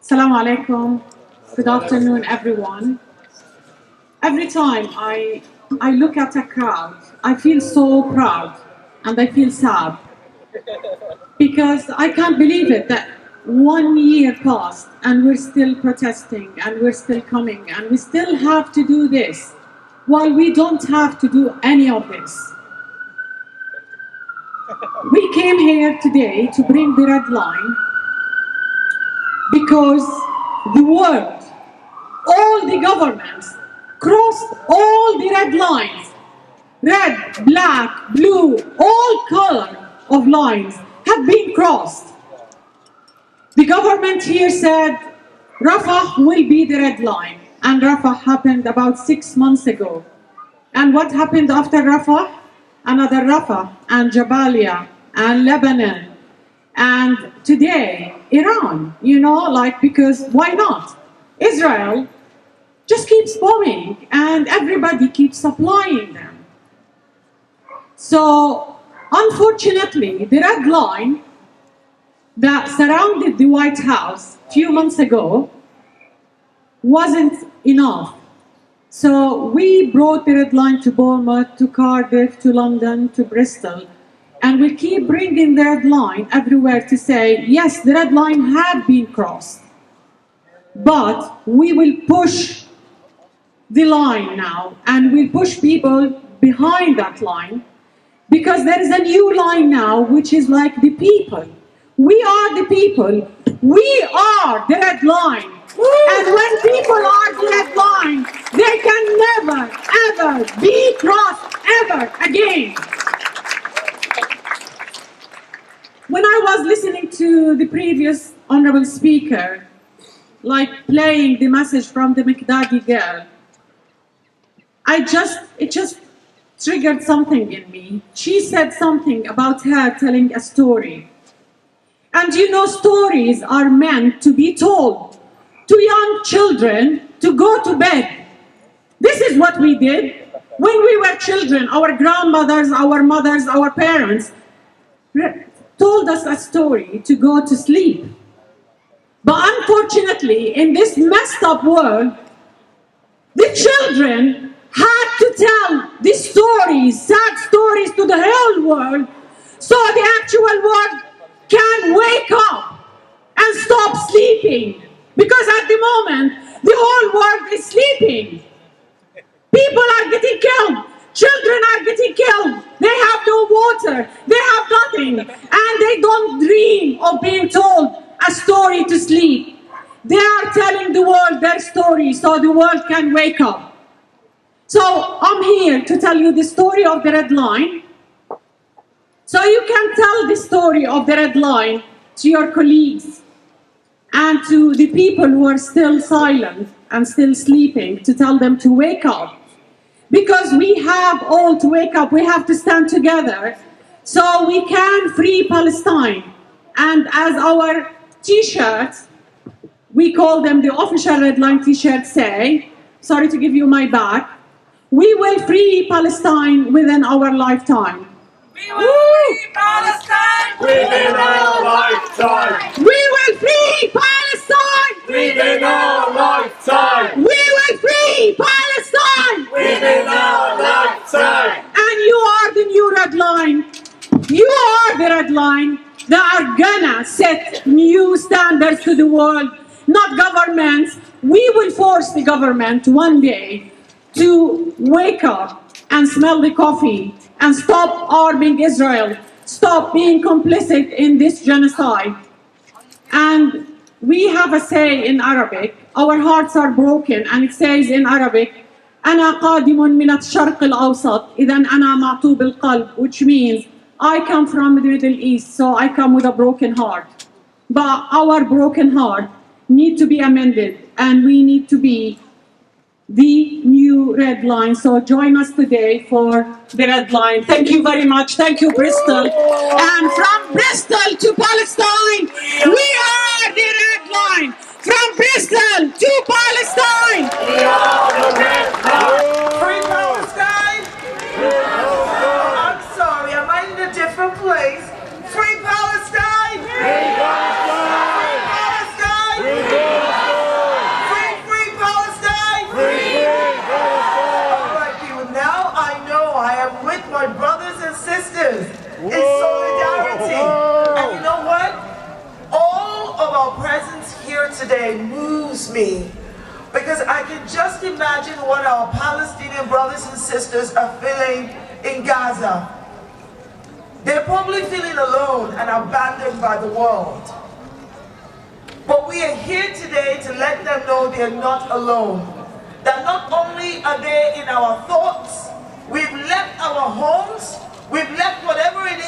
Assalamu alaikum. Good afternoon, everyone. Every time I look at a crowd, I feel so proud and I feel sad because I can't believe it that 1 year passed and we're still protesting and we're still coming and we still have to do this while we don't have to do any of this. We came here today to bring the red line because the world, all the governments crossed all the red lines. Red, black, blue, all color of lines have been crossed. The government here said Rafah will be the red line, and Rafah happened about 6 months ago. And what happened after Rafah? Another Rafah, and Jabalia, and Lebanon, and today Iran, because why not? Israel just keeps bombing and everybody keeps supplying them. So unfortunately, the red line that surrounded the White House a few months ago wasn't enough. So we brought the red line to Bournemouth, to Cardiff, to London, to Bristol, and we keep bringing the red line everywhere to say, yes, the red line had been crossed, but we will push the line now, and we'll push people behind that line, because there is a new line now, which is like the people. We are the people. We are the red line. And when people are the red line, they can never, ever be crossed ever again. When I was listening to the previous honorable speaker, like playing the message from the Mikdadi girl, it just triggered something in me. She said something about her telling a story. And stories are meant to be told to young children to go to bed. This is what we did when we were children. Our grandmothers, our mothers, our parents told us a story to go to sleep. But unfortunately, in this messed up world, the children had to tell these stories, sad stories, to the whole world, so the actual world can wake up and stop sleeping. Because at the moment, the whole world is sleeping. People are getting killed. Children are getting killed. They have no water. They have nothing. And they don't dream of being told a story to sleep. They are telling the world their story so the world can wake up. So I'm here to tell you the story of the red line. So you can tell the story of the red line to your colleagues and to the people who are still silent and still sleeping, to tell them to wake up. Because we have all to wake up. We have to stand together so we can free Palestine. And as our t-shirts, we call them the official red line t-shirts, say, sorry to give you my back, we will free Palestine within our lifetime. We will free Palestine within our lifetime. We will free Palestine Within our lifetime. We will free Palestine Within our lifetime. And you are the new red line. You are the red line that are gonna set new standards to the world, not governments. We will force the government one day to wake up and smell the coffee and stop arming Israel, stop being complicit in this genocide. And we have a say in Arabic. Our hearts are broken, and it says in Arabic, أنا قادم من الشرق الأوسط إذا أنا معطوب القلب, which means I come from the Middle East, so I come with a broken heart. But our broken heart need to be amended, and we need to be the new red line. So join us today for the red line. Thank you very much. Thank you, Bristol. And from Bristol to Palestine, we are the red line. From Bristol to Palestine, We are the red line. Free Palestine! I'm sorry, I'm in a different place. Free Palestine! Free Palestine. Palestine! Within presence here today moves me because I can just imagine what our Palestinian brothers and sisters are feeling in Gaza. They're probably feeling alone and abandoned by the world. But we are here today to let them know they're not alone. That not only are they in our thoughts, we've left our homes, we've left whatever it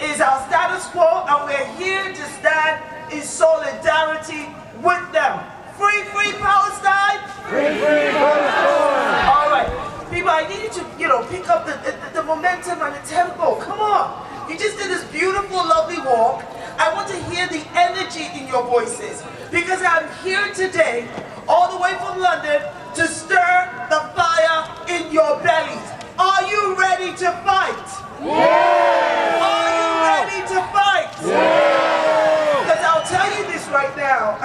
is our status quo, and we're here to stand in solidarity with them. Free, free Palestine! Free, free Palestine! All right, people, I need you to, pick up the momentum and the tempo. Come on. You just did this beautiful, lovely walk. I want to hear the energy in your voices because I'm here today, all the way from London, to stir the fire in your bellies. Are you ready to fight? Yeah! Are you ready to fight? Yeah! Because I'll tell you this right now.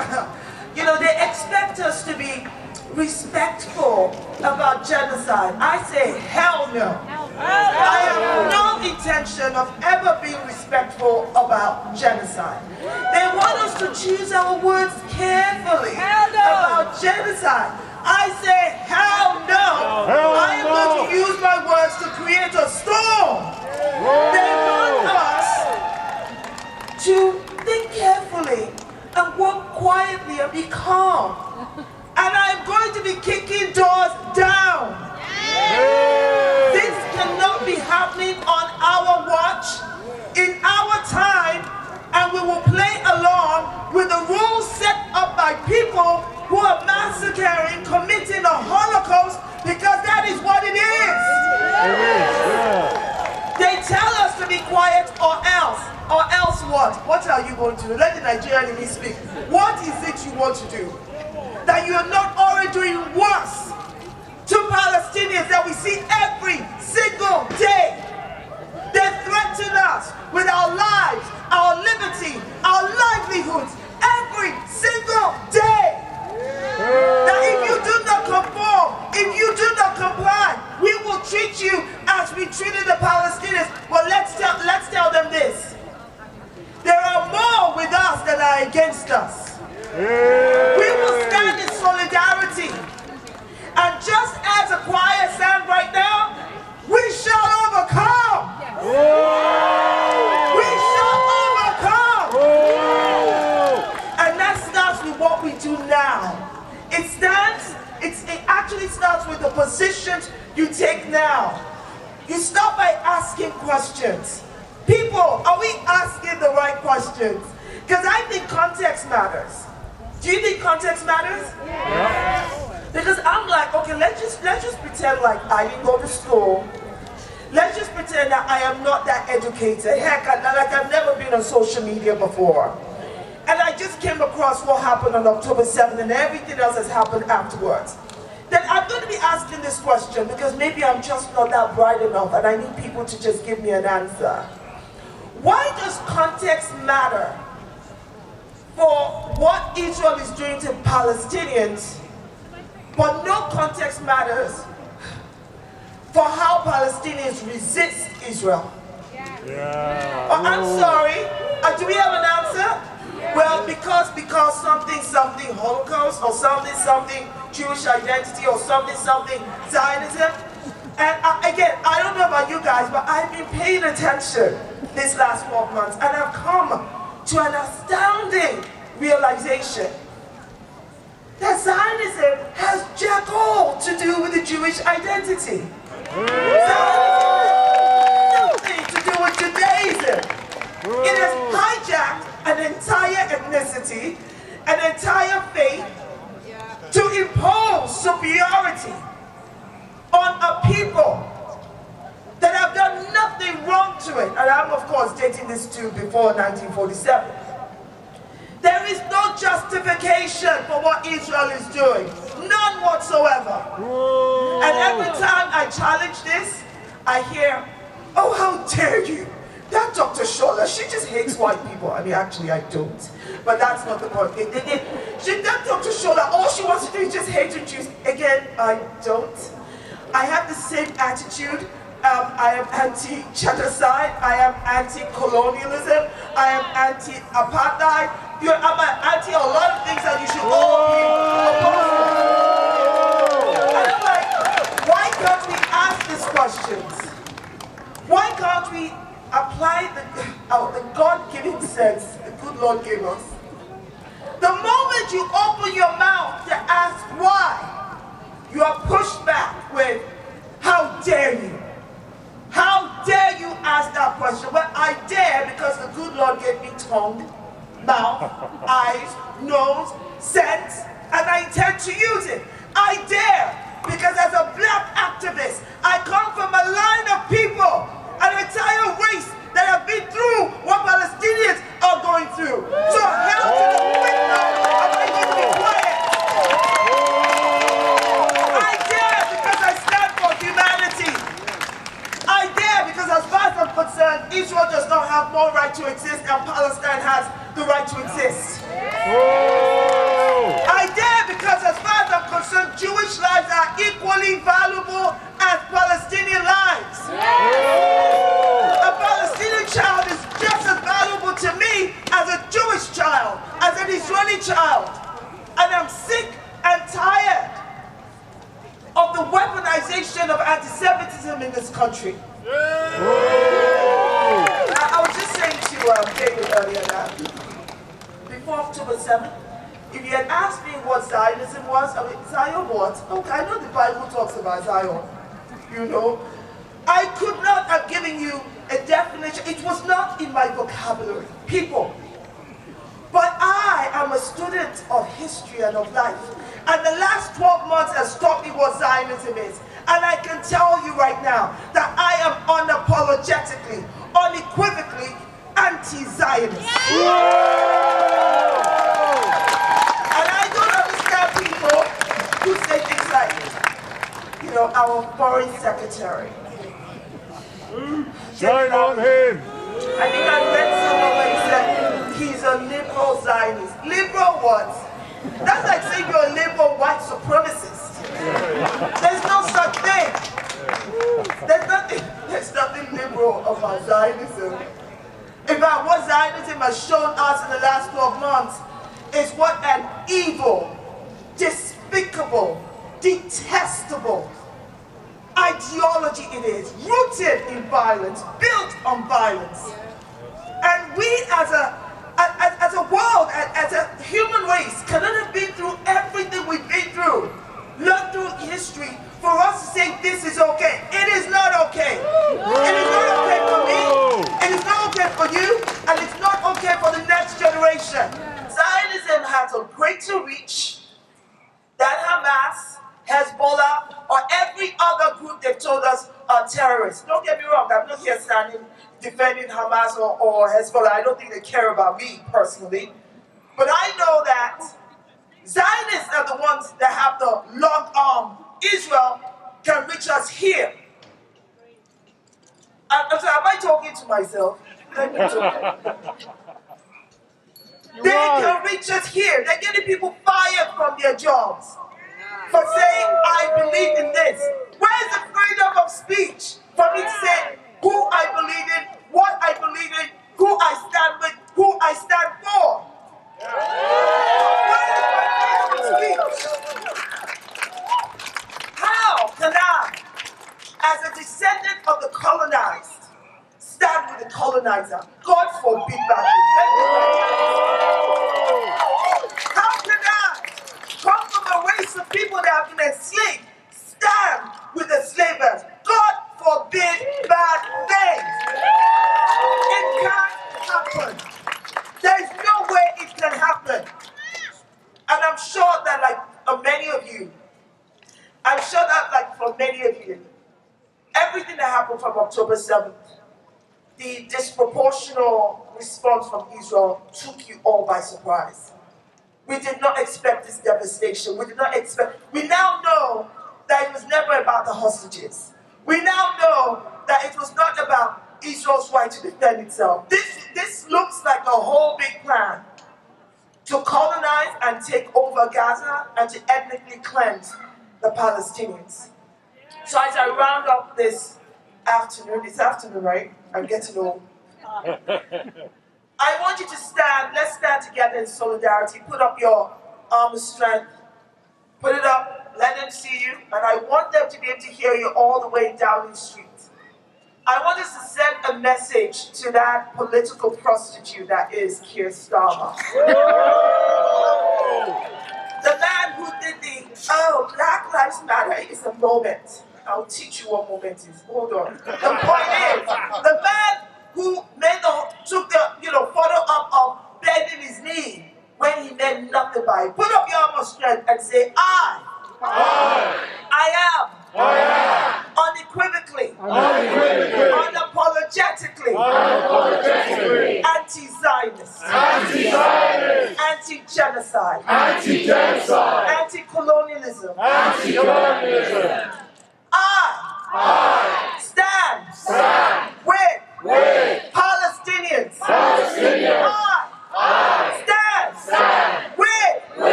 They expect us to be respectful about genocide. I say hell no. I have no intention of ever being respectful about genocide. They want us to choose our words carefully about genocide. I say hell no. I am going to use my words to create a storm. They want us to think carefully and walk quietly and be calm. And I'm going to be kicking doors down. This cannot be happening on our watch, in our time, and we will play along with the rules set up by people who are massacring, committing a Holocaust, because that is what it is. They tell us to be quiet or else. Or else what? What are you going to do? Let the Nigerian enemy speak. What is it you want to do? That you are not already doing worse to Palestinians that we see every single day. They threaten us with our lives, our liberty, our livelihoods every single day. That if you do not conform, if you do not comply, we will treat you as we treated the Palestinians. Well, let's tell them this. There are more with us than are against us. We will stand in solidarity. And just as a choir sang right now, we shall overcome. We shall overcome. And that starts with what we do now. It actually starts with the positions you take now. You start by asking questions. People, are we asking the right questions? Because I think context matters. Do you think context matters? Yes. Because I'm like, okay, let's just pretend like I didn't go to school. Let's just pretend that I am not that educated. Heck, I've never been on social media before. And I just came across what happened on October 7th and everything else has happened afterwards. Then I'm going to be asking this question because maybe I'm just not that bright enough and I need people to just give me an answer. Why does context matter for what Israel is doing to Palestinians, but no context matters for how Palestinians resist Israel? Yeah. Oh, I'm sorry. Do we have an answer? Yeah. Well, because something Holocaust or something Jewish identity or something Zionism. And again, I don't know about you guys, but I've been paying attention this last 12 months, and I've come to an astounding realization that Zionism has jack all to do with the Jewish identity. Zionism has nothing to do with Judaism. It has hijacked an entire ethnicity, an entire faith, to impose superiority on a people that have done nothing wrong to it. And I'm, of course, dating this to before 1947. There is no justification for what Israel is doing. None whatsoever. And every time I challenge this, I hear, oh, how dare you? That Dr. Shola, she just hates white people. I mean, actually, I don't. But that's not the point. That Dr. Shola, all she wants to do is just hate the Jews. Again, I don't. I have the same attitude. I am anti-genocide. I am anti-colonialism. I am anti-apartheid. I'm an anti a lot of things that you should all be opposed to. And I'm like, why can't we ask these questions? Why can't we apply the God-given sense the good Lord gave us? The moment you open your mouth to ask why, you are pushed back with, how dare you? How dare you ask that question? Well, I dare because the good Lord gave me tongue, mouth, eyes, nose, sense, and I intend to use it. I dare because as a black activist, I come from a line of people, an entire race that have been through what Palestinians are going through. So how to the quick now am I going to be quiet? I dare because I stand for humanity. I dare because as far as I'm concerned, Israel does not have more right to exist and Palestine has the right to exist. I dare because as far as I'm concerned, Jewish lives are equally valuable as Palestinian lives. A Palestinian child is just as valuable to me as a Jewish child, as an Israeli child. And I'm sick and tired of the weaponization of anti-Semitism in this country. I was just saying to David earlier that before October 7th, if you had asked me what Zionism was, I mean, Zion what? Okay, I know the Bible talks about Zion, you know. I could not have given you a definition. It was not in my vocabulary, people. But I am a student of history and of life. And the last 12 months has taught me what Zionism is. And I can tell you right now that I am unapologetically, unequivocally anti-Zionist. And I don't understand people who say things like, you know, our foreign secretary. Shine on him. I think I read somewhere where he said he's a liberal Zionist. Liberal what? That's like saying you're a liberal white supremacist. There's no such thing. There's nothing liberal about Zionism. In fact, what Zionism has shown us in the last 12 months is what an evil, despicable, detestable ideology it is, rooted in violence, built on violence. And we as a world, as a human race, cannot have been through everything we've been through, learned through history, for us to say this is okay. It is not okay. It is not okay for me, it is not okay for you, and it's not okay for the next generation. Zionism has a greater reach than Hamas, Hezbollah, or every other group they've told us are terrorists. Don't get me wrong, I'm not here standing defending Hamas or Hezbollah. I don't think they care about me personally. But I know that Zionists are the ones that have the long arm. Israel can reach us here. I'm sorry, am I talking to myself? Let me talk. They can reach us here. They're getting people fired from their jobs for saying, I believe in this. Where's the freedom of speech for me to say who I believe in, what I believe in, who I stand with, who I stand for? Where is my freedom of speech? How can I, as a descendant of the colonized, stand with the colonizer? God forbid that. How can I come from a race of people that have been enslaved, stand with the slavers? God forbid bad things. It can't happen. There is no way it can happen. And I'm sure that for many of you, everything that happened from October 7th, the disproportional response from Israel took you all by surprise. We did not expect this devastation. We now know that it was never about the hostages. We now know that it was not about Israel's right to defend itself. This looks like a whole big plan to colonize and take over Gaza and to ethnically cleanse the Palestinians. So as I round up this afternoon, right? I'm getting old. I want you to stand. Let's stand together in solidarity. Put up your arm of strength. Put it up. Let them see you. And I want them to be able to hear you all the way down the street. I want us to send a message to that political prostitute that is Keir Starmer. The man who did Black Lives Matter is a moment. I'll teach you what moment is. Hold on. The point is, the man who took the photo up of bending his knee when he meant nothing by it. Put up your arm of strength and say, I am unequivocally, unapologetically, anti-Zionist, anti-genocide, anti-colonialism. I